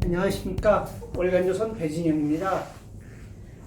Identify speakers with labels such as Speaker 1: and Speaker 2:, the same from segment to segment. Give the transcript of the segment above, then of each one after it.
Speaker 1: 안녕하십니까. 월간조선 배진영입니다.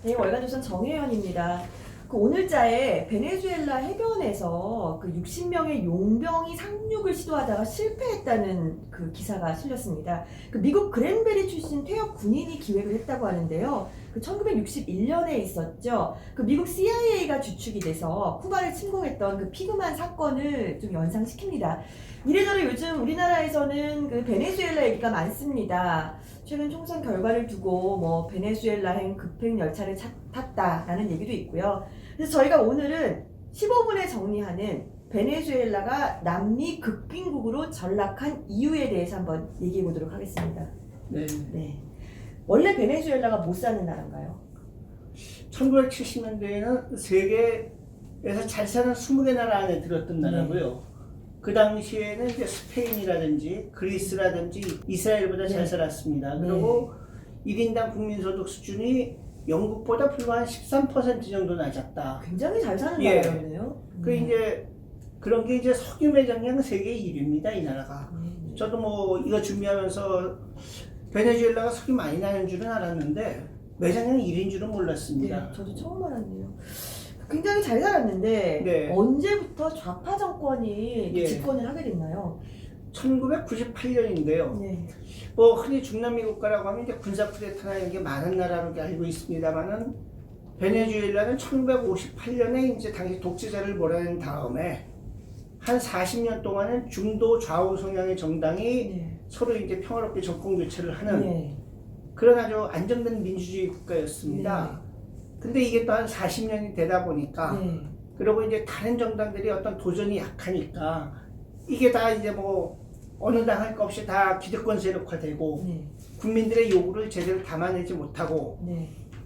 Speaker 2: 네, 월간조선 정혜연입니다. 오늘자에 베네수엘라 해변에서 60명의 용병이 상륙을 시도하다가 실패했다는 기사가 실렸습니다. 미국 그랜베리 출신 퇴역 군인이 기획을 했다고 하는데요. 1961년에 있었죠. 미국 CIA가 주축이 돼서 쿠바를 침공했던 피그만 사건을 좀 연상시킵니다. 이래저래 요즘 우리나라에서는 베네수엘라 얘기가 많습니다. 최근 총선 결과를 두고 베네수엘라행 급행 열차를 탔다라는 얘기도 있고요. 그래서 저희가 오늘은 15분에 정리하는 베네수엘라가 남미 극빈국으로 전락한 이유에 대해서 한번 얘기해 보도록 하겠습니다. 네. 원래 베네수엘라가 못 사는 나라인가요?
Speaker 1: 1970년대에는 세계에서 잘 사는 20개 나라 안에 들었던 나라고요. 그 당시에는 이제 스페인이라든지 그리스라든지 이스라엘보다 잘 살았습니다. 그리고 1인당 국민소득 수준이 영국보다 불과 한 13% 정도 낮았다.
Speaker 2: 굉장히 잘 사는 나라였네요.
Speaker 1: 그 이제 그런 게 이제 석유 매장량 세계 1위입니다, 이 나라가. 저도 이거 준비하면서 베네수엘라가 석유 많이 나는 줄은 알았는데 매장량 1위인 줄은 몰랐습니다.
Speaker 2: 네, 저도 처음 알았네요. 굉장히 잘 살았는데 언제부터 좌파 정권이 집권을 하게 됐나요?
Speaker 1: 1998년인데요. 흔히 중남미 국가라고 하면 이제 군사 쿠데타나 이런 게 많은 나라로 알고 있습니다만은 베네수엘라는 1958년에 이제 당시 독재자를 몰아낸 다음에 한 40년 동안은 중도 좌우 성향의 정당이 서로 이제 평화롭게 정권 교체를 하는 그런 아주 안정된 민주주의 국가였습니다. 근데 이게 또 한 40년이 되다 보니까 그리고 이제 다른 정당들이 어떤 도전이 약하니까 이게 다 이제 어느 당 할 것 없이 다 기득권 세력화되고 국민들의 요구를 제대로 담아내지 못하고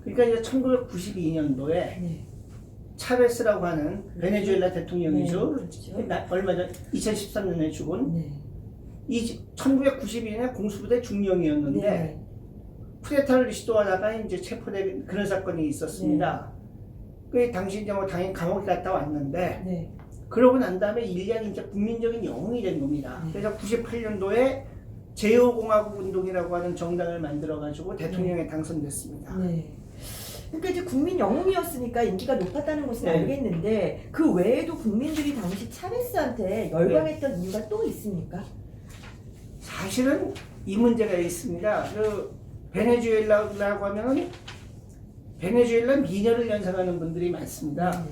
Speaker 1: 그러니까 이제 1992년도에 차베스라고 하는 베네수엘라 대통령이죠. 얼마 전 2013년에 죽은 이 1992년에 공수부대 중령이었는데 쿠데타를 시도하다가 이제 체포된 그런 사건이 있었습니다. 그 당시 이제 당연히 감옥에 갔다 왔는데 그러고 난 다음에 1년 이제 국민적인 영웅이 된 겁니다. 그래서 98년도에 제5공화국 운동이라고 하는 정당을 만들어가지고 대통령에 당선됐습니다.
Speaker 2: 그러니까 이제 국민 영웅이었으니까 인기가 높았다는 것은 알겠는데 그 외에도 국민들이 당시 차베스한테 열광했던 이유가 또 있습니까?
Speaker 1: 사실은 이 문제가 있습니다. 베네수엘라라고 하면 베네수엘라 미녀를 연상하는 분들이 많습니다.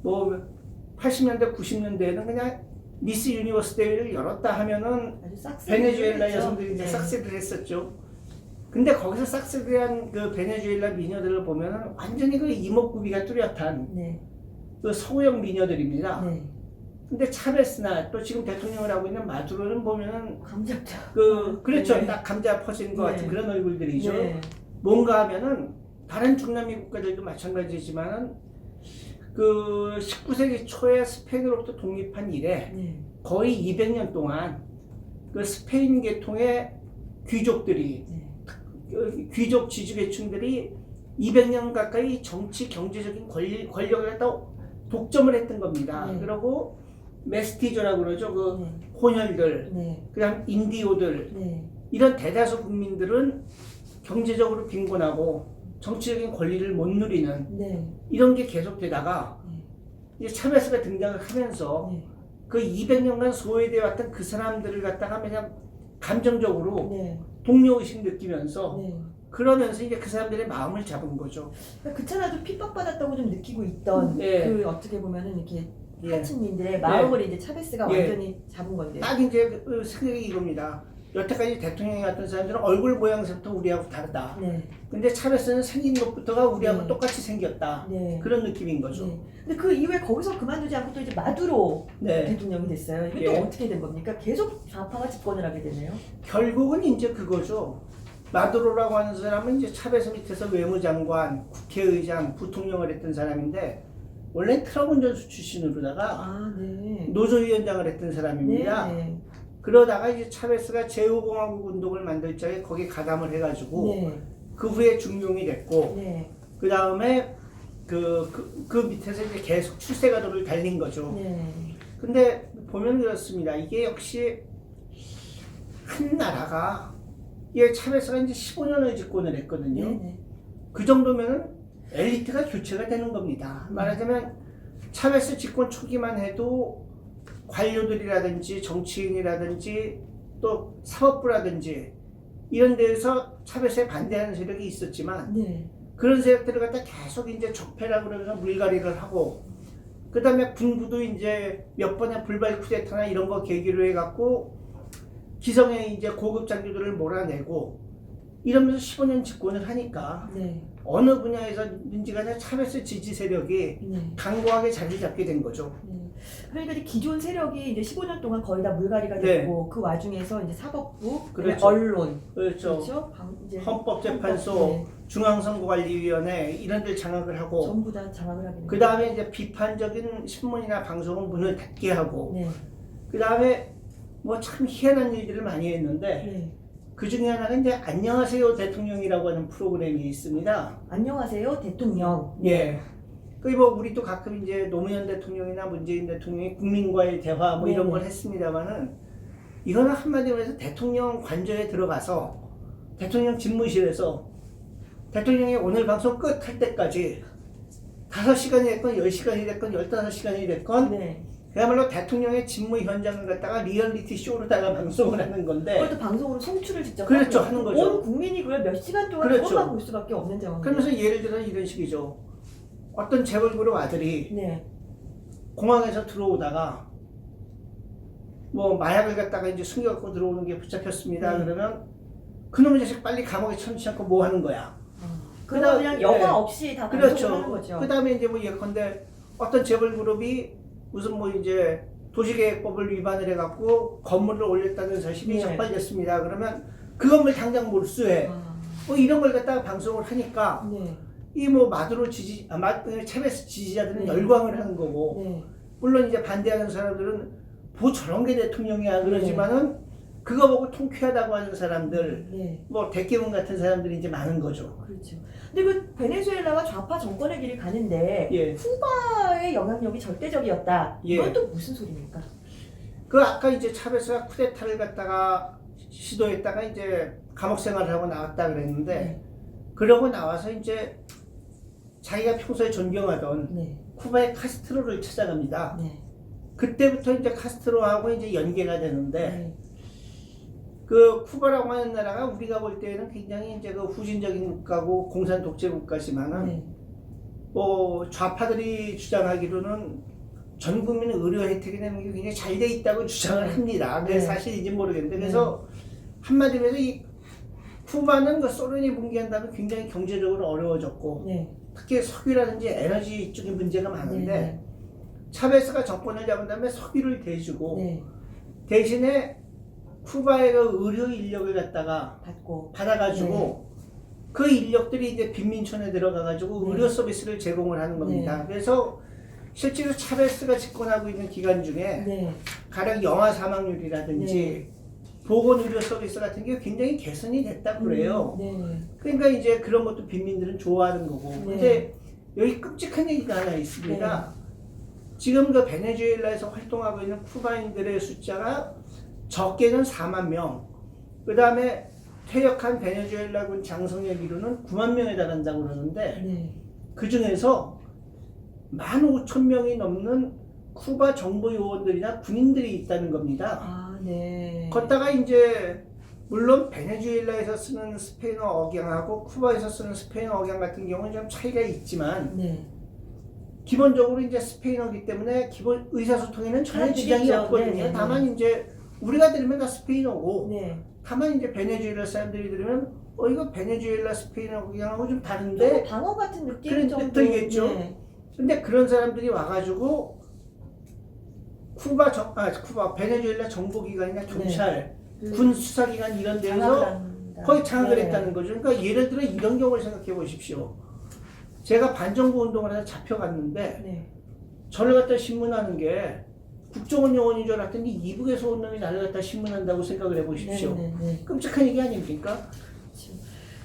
Speaker 1: 80년대, 90년대에는 그냥 미스 유니버스 대회를 열었다 하면은 베네수엘라 여성들이 이제 싹쓸이를 했었죠. 근데 거기서 싹쓸이한 베네수엘라 미녀들을 보면은 완전히 이목구비가 뚜렷한 서구형 미녀들입니다. 근데 차베스나 또 지금 대통령을 하고 있는 마두로는 보면은 그렇죠. 딱 감자 퍼진 것 같은 그런 얼굴들이죠. 뭔가 하면은 다른 중남미 국가들도 마찬가지지만은 19세기 초에 스페인으로부터 독립한 이래 거의 200년 동안 스페인 계통의 귀족들이 귀족 지주계층들이 200년 가까이 정치 경제적인 권력을 갖다 독점을 했던 겁니다. 그리고 메스티조라고 그러죠. 혼혈들, 그다음 인디오들 이런 대다수 국민들은 경제적으로 빈곤하고 정치적인 권리를 못 누리는 이런 게 계속되다가 이제 차베스가 등장을 하면서 200년간 소외되어 왔던 그 사람들을 갖다가 그냥 감정적으로 동료의식 느끼면서 그러면서 이제 그 사람들의 마음을 잡은 거죠.
Speaker 2: 그렇잖아도 핍박받았다고 좀 느끼고 있던 어떻게 보면은 이렇게 하층민들의 마음을 이제 차베스가 완전히 잡은 건데요.
Speaker 1: 딱 이제 생각이 이겁니다. 여태까지 대통령이 왔던 사람들은 얼굴 모양새부터 우리하고 다르다. 근데 차베스는 생긴 것부터가 우리하고 똑같이 생겼다. 그런 느낌인 거죠.
Speaker 2: 근데 그 이후에 거기서 그만두지 않고 또 이제 마두로 대통령이 됐어요. 이게 또 어떻게 된 겁니까? 계속 좌파가 집권을 하게 되네요.
Speaker 1: 결국은 이제 그거죠. 마두로라고 하는 사람은 이제 차베스 밑에서 외무장관, 국회의장, 부통령을 했던 사람인데 원래 트라군 전수 출신으로다가 노조위원장을 했던 사람입니다. 그러다가 이제 차베스가 제5공화국 운동을 만들 적에 거기에 가담을 해가지고 그 후에 중용이 됐고 그 다음에 그 밑에서 이제 계속 출세가도를 달린 거죠. 근데 보면 그렇습니다. 이게 역시 한 나라가 이 차베스가 이제 15년을 집권을 했거든요.
Speaker 2: 네네.
Speaker 1: 그 정도면은 엘리트가 교체가 되는 겁니다. 말하자면 차베스 집권 초기만 해도 관료들이라든지 정치인이라든지 또 사법부라든지 이런 데에서 차베스에 반대하는 세력이 있었지만
Speaker 2: 네.
Speaker 1: 그런 세력들을 갖다 계속 이제 적폐라고 그러면서 물갈이를 하고 그 다음에 군부도 이제 몇 번의 불발 쿠데타나 이런 거 계기로 해갖고 기성의 이제 고급 장교들을 몰아내고 이러면서 15년 집권을 하니까
Speaker 2: 네.
Speaker 1: 어느 분야에서든지 간에 차베스 지지 세력이
Speaker 2: 네.
Speaker 1: 강고하게 자리 잡게 된 거죠.
Speaker 2: 네. 그러니까 이제 기존 세력이 이제 15년 동안 거의 다 물갈이가
Speaker 1: 네.
Speaker 2: 됐고 그 와중에서 이제 사법부, 그다음에
Speaker 1: 그렇죠.
Speaker 2: 언론,
Speaker 1: 그렇죠.
Speaker 2: 그렇죠? 이제
Speaker 1: 헌법재판소,
Speaker 2: 네.
Speaker 1: 중앙선거관리위원회 이런 데 장악을 하고
Speaker 2: 전부 다 장악을 하게
Speaker 1: 그 다음에 이제 비판적인 신문이나 방송은 문을 닫게 하고
Speaker 2: 네.
Speaker 1: 그 다음에 뭐 참 희한한 일들을 많이 했는데
Speaker 2: 네.
Speaker 1: 그 중에 하나가 이제 안녕하세요 대통령이라고 하는 프로그램이 있습니다.
Speaker 2: 안녕하세요 대통령.
Speaker 1: 예. 그 뭐 우리도 가끔 이제 노무현 대통령이나 문재인 대통령이 국민과의 대화 뭐 이런
Speaker 2: 네네.
Speaker 1: 걸 했습니다만은 이거는 한마디로 해서 대통령 관저에 들어가서 대통령 집무실에서 대통령이 오늘 방송 끝 할 때까지 5시간이 됐건 10시간이 됐건 15시간이 됐건
Speaker 2: 네.
Speaker 1: 그야말로 대통령의 직무 현장을 갖다가 리얼리티 쇼로다가 방송을 하는 건데
Speaker 2: 그것도 방송으로 송출을 직접
Speaker 1: 그렇죠,
Speaker 2: 하고
Speaker 1: 하는 거죠.
Speaker 2: 온 국민이 그걸 몇 시간 동안
Speaker 1: 그렇죠.
Speaker 2: 그것만 볼 수밖에 없는 상황이에요.
Speaker 1: 그러면서 예를 들어 이런 식이죠. 어떤 재벌그룹 아들이
Speaker 2: 네.
Speaker 1: 공항에서 들어오다가 뭐 마약을 갖다가 이제 숨겨갖고 들어오는 게 붙잡혔습니다.
Speaker 2: 네.
Speaker 1: 그러면 그놈의 자식 빨리 감옥에 쳐넣지 않고 뭐 하는 거야.
Speaker 2: 그냥 그냥 여과
Speaker 1: 네.
Speaker 2: 없이 다 방송을 하는
Speaker 1: 그렇죠.
Speaker 2: 거죠.
Speaker 1: 그 다음에 이제 뭐 예컨대 어떤 재벌그룹이 무슨 뭐 이제 도시계획법을 위반을 해갖고 건물을 올렸다는 사실이
Speaker 2: 네.
Speaker 1: 적발됐습니다. 그러면 그 건물 당장 몰수해.
Speaker 2: 아,
Speaker 1: 뭐 이런 걸 갖다가 방송을 하니까
Speaker 2: 네.
Speaker 1: 이 뭐 마두로 차베스 지지자들은
Speaker 2: 네.
Speaker 1: 열광을 하는 거고
Speaker 2: 네.
Speaker 1: 물론 이제 반대하는 사람들은 뭐 저런 게 대통령이야 그러지만은 그거 보고 통쾌하다고 하는 사람들
Speaker 2: 네.
Speaker 1: 뭐 대깨문 같은 사람들이 이제 많은 거죠.
Speaker 2: 그렇죠. 근데 그 베네수엘라가 좌파 정권의 길을 가는데
Speaker 1: 예.
Speaker 2: 쿠바의 영향력이 절대적이었다.
Speaker 1: 예.
Speaker 2: 이건 또 무슨 소리입니까?
Speaker 1: 그 아까 이제 차베스가 쿠데타를 갖다가 시도했다가 이제 감옥 생활을 하고 나왔다 그랬는데
Speaker 2: 네.
Speaker 1: 그러고 나와서 이제 자기가 평소에 존경하던
Speaker 2: 네.
Speaker 1: 쿠바의 카스트로를 찾아갑니다.
Speaker 2: 네.
Speaker 1: 그때부터 이제 카스트로하고 이제 연계가 되는데
Speaker 2: 네.
Speaker 1: 그 쿠바라고 하는 나라가 우리가 볼 때는 굉장히 이제 그 후진적인 국가고 공산 독재 국가지만은
Speaker 2: 네.
Speaker 1: 뭐 좌파들이 주장하기로는 전 국민 의료 혜택이 되는 게 굉장히 잘 돼 있다고 주장을 합니다. 그게
Speaker 2: 네.
Speaker 1: 사실인지 모르겠는데 그래서 한마디로 해서 이 쿠바는 그 소련이 붕괴한 다음에 굉장히 경제적으로 어려워졌고
Speaker 2: 네.
Speaker 1: 특히 석유라든지 에너지 쪽인 문제가 많은데
Speaker 2: 네.
Speaker 1: 차베스가 정권을 잡은 다음에 석유를 대주고
Speaker 2: 네.
Speaker 1: 대신에 쿠바의 그 의료 인력을 갖다가
Speaker 2: 받고.
Speaker 1: 받아가지고 그 인력들이 이제 빈민촌에 들어가가지고
Speaker 2: 네.
Speaker 1: 의료 서비스를 제공을 하는 겁니다. 그래서 실제로 차베스가 집권하고 있는 기간 중에
Speaker 2: 네.
Speaker 1: 가령 영아 사망률이라든지 보건 의료 서비스 같은 게 굉장히 개선이 됐다고 그래요.
Speaker 2: 네.
Speaker 1: 그러니까 이제 그런 것도 빈민들은 좋아하는 거고.
Speaker 2: 네.
Speaker 1: 근데 여기 끔찍한 얘기가 하나 있습니다. 지금 그 베네수엘라에서 활동하고 있는 쿠바인들의 숫자가 적게는 4만 명, 그 다음에 퇴역한 베네수엘라군 장성의 기로는 9만 명에 달한다고 그러는데
Speaker 2: 네.
Speaker 1: 그 중에서 15,000명이 넘는 쿠바 정보 요원들이나 군인들이 있다는 겁니다.
Speaker 2: 아, 네.
Speaker 1: 걷다가 이제 물론 베네수엘라에서 쓰는 스페인어 억양하고 쿠바에서 쓰는 스페인어 억양 같은 경우는 좀 차이가 있지만
Speaker 2: 네.
Speaker 1: 기본적으로 이제 스페인어기 때문에 기본 의사소통에는 전혀
Speaker 2: 잘
Speaker 1: 지장이
Speaker 2: 되겠죠.
Speaker 1: 없거든요.
Speaker 2: 네, 네,
Speaker 1: 다만 이제 우리가 들으면 다 스페인어고
Speaker 2: 네.
Speaker 1: 다만 이제 베네수엘라 사람들이 들으면 이거 베네수엘라 스페인어 억양하고 좀
Speaker 2: 좀
Speaker 1: 다른데
Speaker 2: 방어 같은 느낌
Speaker 1: 그런
Speaker 2: 정도.
Speaker 1: 들겠죠.
Speaker 2: 네.
Speaker 1: 근데 그런 사람들이 와가지고 쿠바 베네수엘라 정보기관이나 경찰, 군 수사기관 이런 데서 거의 장악을 했다는 거죠. 그러니까 예를 들어 이런 경우를 생각해 보십시오. 제가 반정부 운동을 해서 잡혀갔는데
Speaker 2: 네.
Speaker 1: 저를 갖다 신문하는 게 국정원 요원인 줄 알았더니 이북에서 온 놈이 나를 갖다 신문한다고 생각을 해 보십시오.
Speaker 2: 네. 네.
Speaker 1: 끔찍한 얘기 아닙니까?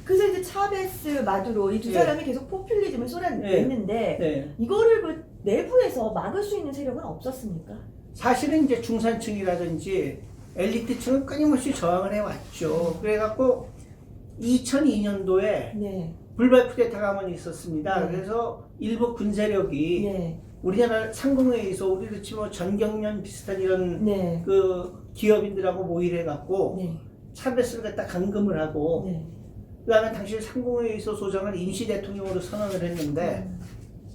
Speaker 2: 그래서 이제 차베스, 마두로 이 두
Speaker 1: 예.
Speaker 2: 사람이 계속 포퓰리즘을 쏟아냈는데
Speaker 1: 네.
Speaker 2: 이거를 그 내부에서 막을 수 있는 세력은 없었습니까?
Speaker 1: 사실은 이제 중산층이라든지 엘리트층은 끊임없이 저항을 해왔죠. 그래갖고 2002년도에
Speaker 2: 네.
Speaker 1: 불발 쿠데타가 한번 있었습니다.
Speaker 2: 네.
Speaker 1: 그래서 일부 군세력이
Speaker 2: 네.
Speaker 1: 우리나라 상공에 의해서 우리도 지금 전경련 비슷한 이런
Speaker 2: 네.
Speaker 1: 그 기업인들하고 모의를 해갖고
Speaker 2: 네.
Speaker 1: 차베스를 갖다 감금을 하고
Speaker 2: 네.
Speaker 1: 그다음에 당시 상공에 의해서 소장을 임시 대통령으로 선언을 했는데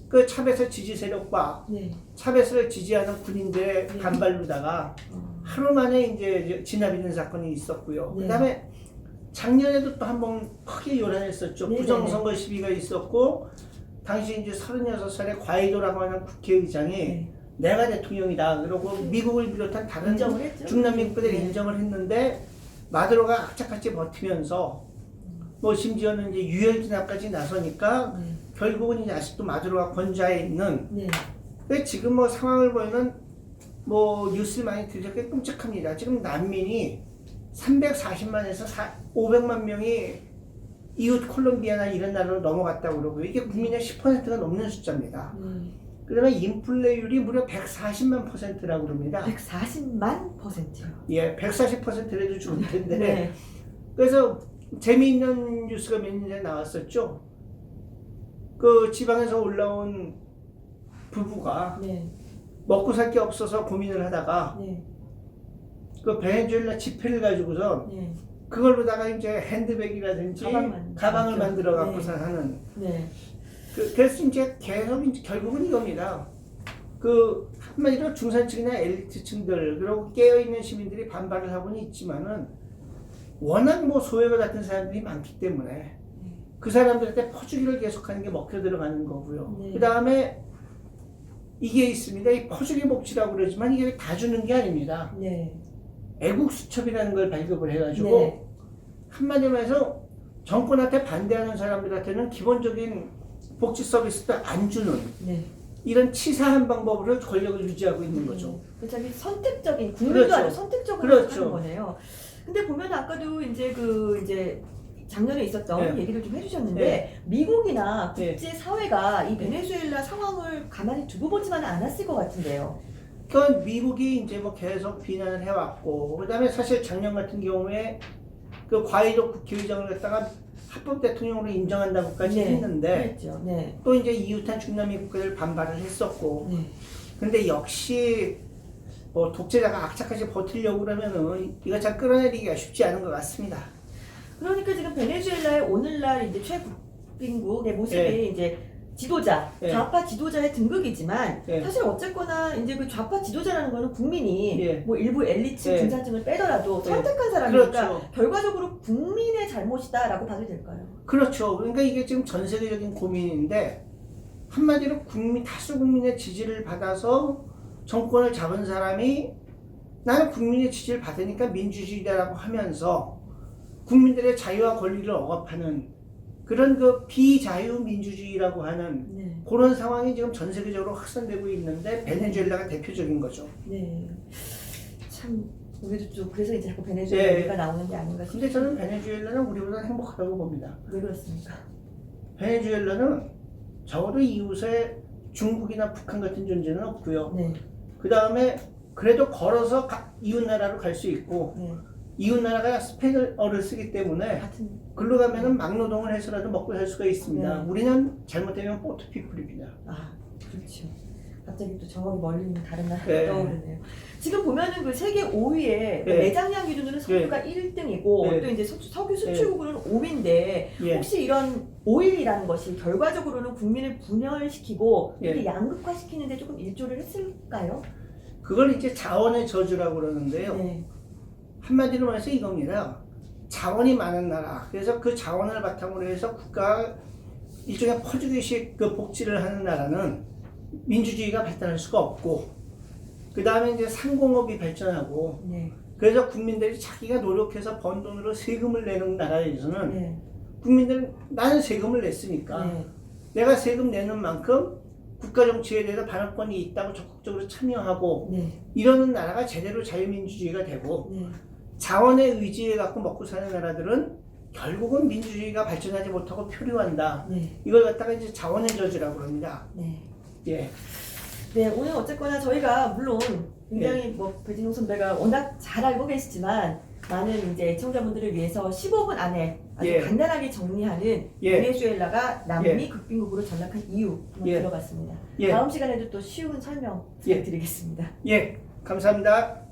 Speaker 1: 그 차베스 지지 세력과
Speaker 2: 네.
Speaker 1: 차베스를 지지하는 군인들의
Speaker 2: 네.
Speaker 1: 반발로다가 하루 만에 이제 진압이 된 사건이 있었고요.
Speaker 2: 네.
Speaker 1: 그다음에 작년에도 또 한 번 크게 요란했었죠.
Speaker 2: 네.
Speaker 1: 부정선거 시비가 있었고 당시 이제 36살의 과이도라고 하는 국회의장이
Speaker 2: 네.
Speaker 1: 내가 대통령이다 그러고 미국을 비롯한 다른
Speaker 2: 인정을 했죠.
Speaker 1: 중남미국들이
Speaker 2: 네.
Speaker 1: 인정을 했는데 마두로가 악착같이 버티면서 뭐 심지어는 이제 유혈 진압까지 나서니까
Speaker 2: 네. 결국은
Speaker 1: 이제 아직도 마두로가 권좌에 있는.
Speaker 2: 네.
Speaker 1: 근데 지금 뭐 상황을 보면 뭐 뉴스 많이 들으셨게 끔찍합니다. 지금 난민이 340만에서 500만 명이 이웃 콜롬비아나 이런 나라로 넘어갔다고 그러고요. 이게 국민의 10%가 넘는 숫자입니다. 그다음에 인플레율이 무려 140만 %라고 그럽니다.
Speaker 2: 140만%요.
Speaker 1: 예, 140%라도 좋을 텐데.
Speaker 2: 네.
Speaker 1: 그래서 재미있는 뉴스가 몇 년 전에 나왔었죠. 그 지방에서 올라온 부부가
Speaker 2: 네.
Speaker 1: 먹고 살 게 없어서 고민을 하다가
Speaker 2: 네.
Speaker 1: 그 베네수엘라 지폐를 가지고서
Speaker 2: 네.
Speaker 1: 그걸로다가 이제 핸드백이라든지 가방을 만들어 갖고서 하는.
Speaker 2: 네.
Speaker 1: 그래서 이제 계속 이제 결국은 이겁니다. 그 한마디로 중산층이나 엘리트층들 그리고 깨어있는 시민들이 반발을 하고는 있지만은 워낙 뭐 소외가 같은 사람들이 많기 때문에 그 사람들한테 퍼주기를 계속하는 게 먹혀 들어가는 거고요.
Speaker 2: 네.
Speaker 1: 그 다음에 이게 있습니다. 이 퍼주기 복지라고 그러지만 이게 다 주는 게 아닙니다.
Speaker 2: 네.
Speaker 1: 애국수첩이라는 걸 발급을 해가지고
Speaker 2: 네.
Speaker 1: 한마디로 해서 정권한테 반대하는 사람들한테는 기본적인 복지 서비스도 안 주는
Speaker 2: 네.
Speaker 1: 이런 치사한 방법으로 권력을 유지하고 있는 거죠.
Speaker 2: 자기 선택적인 국민도
Speaker 1: 그렇죠.
Speaker 2: 아니고 선택적으로
Speaker 1: 그렇죠.
Speaker 2: 하는 거네요. 근데 보면 아까도 이제 작년에 있었던
Speaker 1: 네.
Speaker 2: 얘기를 좀 해주셨는데
Speaker 1: 네.
Speaker 2: 미국이나
Speaker 1: 네.
Speaker 2: 국제 사회가 이 베네수엘라 상황을 가만히 두고 보지만은 않았을 것 같은데요.
Speaker 1: 그건 미국이 이제 뭐 계속 비난을 해왔고, 그다음에 사실 작년 같은 경우에 그 과이도 국회의장을 갖다가 합법 대통령으로 인정한다고까지 했는데
Speaker 2: 그랬죠. 네.
Speaker 1: 또 이제 이웃한 중남미 국가들 반발을 했었고,
Speaker 2: 네.
Speaker 1: 근데 역시 뭐 독재자가 악착같이 버티려고 그러면은 이거 잘 끌어내리기가 쉽지 않은 것 같습니다.
Speaker 2: 그러니까 지금 베네수엘라의 오늘날 이제 최국빈국의 모습이
Speaker 1: 네.
Speaker 2: 이제 지도자,
Speaker 1: 네.
Speaker 2: 좌파 지도자의 등극이지만
Speaker 1: 네.
Speaker 2: 사실 어쨌거나 이제 그 좌파 지도자라는 거는 국민이
Speaker 1: 네.
Speaker 2: 뭐 일부 엘리트
Speaker 1: 네.
Speaker 2: 중산층을 빼더라도
Speaker 1: 네.
Speaker 2: 선택한 사람이니까
Speaker 1: 그렇죠.
Speaker 2: 결과적으로 국민의 잘못이다라고 봐도 될까요?
Speaker 1: 그렇죠. 그러니까 이게 지금 전 세계적인 고민인데 한마디로 다수 국민의 지지를 받아서 정권을 잡은 사람이 나는 국민의 지지를 받으니까 민주주의다라고 하면서 국민들의 자유와 권리를 억압하는 그런 그 비자유민주주의라고 하는
Speaker 2: 네.
Speaker 1: 그런 상황이 지금 전 세계적으로 확산되고 있는데 베네수엘라가 대표적인 거죠.
Speaker 2: 네. 참 우리도 좀 그래서 이제 자꾸 베네수엘라
Speaker 1: 네.
Speaker 2: 얘기가 나오는 게 아닌가 싶어요.
Speaker 1: 근데 저는 베네수엘라는 우리보다 행복하다고 봅니다.
Speaker 2: 왜 그렇습니까?
Speaker 1: 베네수엘라는 적어도 이웃에 중국이나 북한 같은 존재는 없고요.
Speaker 2: 네.
Speaker 1: 그 다음에 그래도 걸어서 이웃 나라로 갈 수 있고
Speaker 2: 네.
Speaker 1: 이웃 나라가 스페인어를 쓰기 때문에
Speaker 2: 같은
Speaker 1: 글로 가면은 막노동을 해서라도 먹고 살 수가 있습니다.
Speaker 2: 네.
Speaker 1: 우리는 잘못되면 포트피플입니다.
Speaker 2: 아, 그렇죠. 갑자기 또 저기 멀리 있는 다른 나라가
Speaker 1: 네.
Speaker 2: 떠오르네요. 지금 보면은 그 세계 5위에
Speaker 1: 네.
Speaker 2: 매장량 기준으로는 석유가 1등이고
Speaker 1: 네.
Speaker 2: 또 이제 석유 수출국으로는 5위인데
Speaker 1: 예.
Speaker 2: 혹시 이런 오일이라는 것이 결과적으로는 국민을 분열시키고
Speaker 1: 예.
Speaker 2: 이렇게 양극화시키는데 조금 일조를 했을까요?
Speaker 1: 그걸 이제 자원의 저주라고 그러는데요.
Speaker 2: 네.
Speaker 1: 한마디로 말해서 이겁니다. 자원이 많은 나라. 그래서 그 자원을 바탕으로 해서 국가가 일종의 퍼주기식 그 복지를 하는 나라는 민주주의가 발달할 수가 없고, 그 다음에 이제 상공업이 발전하고,
Speaker 2: 네.
Speaker 1: 그래서 국민들이 자기가 노력해서 번 돈으로 세금을 내는 나라에서는
Speaker 2: 네.
Speaker 1: 국민들은 나는 세금을 냈으니까
Speaker 2: 네.
Speaker 1: 내가 세금 내는 만큼 국가 정치에 대해서 반환권이 있다고 적극적으로 참여하고
Speaker 2: 네.
Speaker 1: 이러는 나라가 제대로 자유민주주의가 되고,
Speaker 2: 네.
Speaker 1: 자원에 의지해 갖고 먹고 사는 나라들은 결국은 민주주의가 발전하지 못하고 표류한다.
Speaker 2: 네.
Speaker 1: 이걸 갖다가 이제 자원의 저주라고 그럽니다.
Speaker 2: 네.
Speaker 1: 예.
Speaker 2: 네, 오늘 어쨌거나 저희가 물론 굉장히 뭐 배진용 선배가 워낙 잘 알고 계시지만 많은 이제 애청자분들을 위해서 15분 안에 아주
Speaker 1: 예.
Speaker 2: 간단하게 정리하는
Speaker 1: 예.
Speaker 2: 베네수엘라가 남미 극빈국으로 전락한 이유 한번
Speaker 1: 예.
Speaker 2: 들어봤습니다.
Speaker 1: 예.
Speaker 2: 다음 시간에도 또 쉬운 설명
Speaker 1: 예.
Speaker 2: 부탁드리겠습니다.
Speaker 1: 예, 감사합니다.